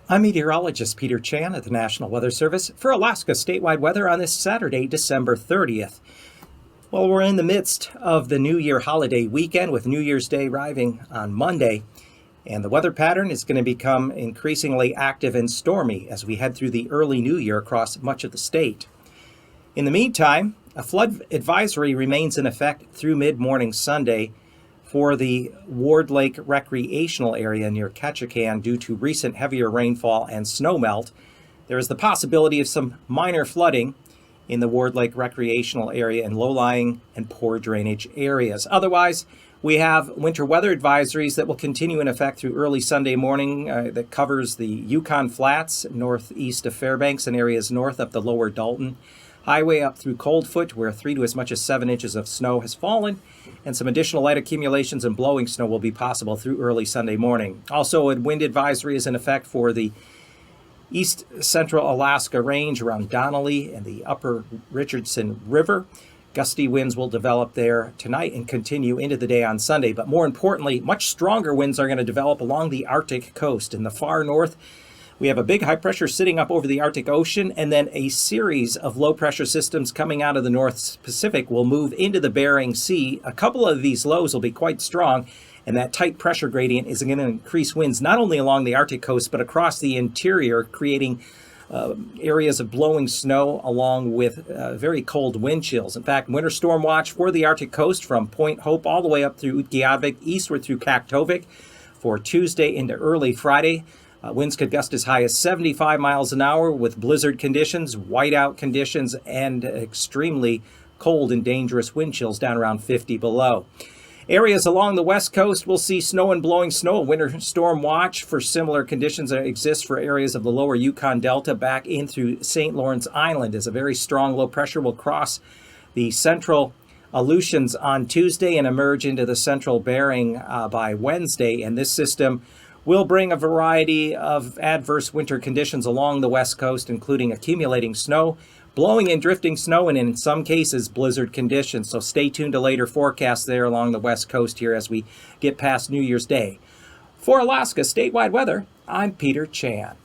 I'm meteorologist Peter Chan at the National Weather Service for Alaska statewide weather on this Saturday, December 30th. Well, we're in the midst of the New Year holiday weekend with New Year's Day arriving on Monday, and the weather pattern is going to become increasingly active and stormy as we head through the early New Year across much of the state. In the meantime, a flood advisory remains in effect through mid-morning Sunday for the Ward Lake recreational area near Ketchikan due to recent heavier rainfall and snowmelt. There is the possibility of some minor flooding in the Ward Lake recreational area in low-lying and poor drainage areas. Otherwise, we have winter weather advisories that will continue in effect through early Sunday morning that covers the Yukon Flats, northeast of Fairbanks, and areas north of the lower Dalton Highway up through Coldfoot, where 3 to as much as 7 inches of snow has fallen, and some additional light accumulations and blowing snow will be possible through early Sunday morning. Also, a wind advisory is in effect for the east central Alaska range around Donnelly and the upper Richardson River. Gusty winds will develop there tonight and continue into the day on Sunday. But more importantly, much stronger winds are going to develop along the Arctic coast. In the far north, we have a big high pressure sitting up over the Arctic Ocean, and then a series of low pressure systems coming out of the North Pacific will move into the Bering Sea. A couple of these lows will be quite strong, and that tight pressure gradient is going to increase winds not only along the Arctic coast, but across the interior, creating areas of blowing snow along with very cold wind chills. In fact, winter storm watch for the Arctic coast from Point Hope all the way up through Utqiagvik, eastward through Kaktovik for Tuesday into early Friday. Winds could gust as high as 75 miles an hour with blizzard conditions, whiteout conditions, and extremely cold and dangerous wind chills down around 50 below. Areas along the west coast will see snow and blowing snow. A winter storm watch for similar conditions that exist for areas of the lower Yukon Delta back in through St. Lawrence Island, as a very strong low pressure will cross the central Aleutians on Tuesday and emerge into the central Bering by Wednesday. And this system will bring a variety of adverse winter conditions along the west coast, including accumulating snow, blowing and drifting snow, and in some cases, blizzard conditions. So stay tuned to later forecasts there along the west coast here as we get past New Year's Day. For Alaska statewide weather, I'm Peter Chan.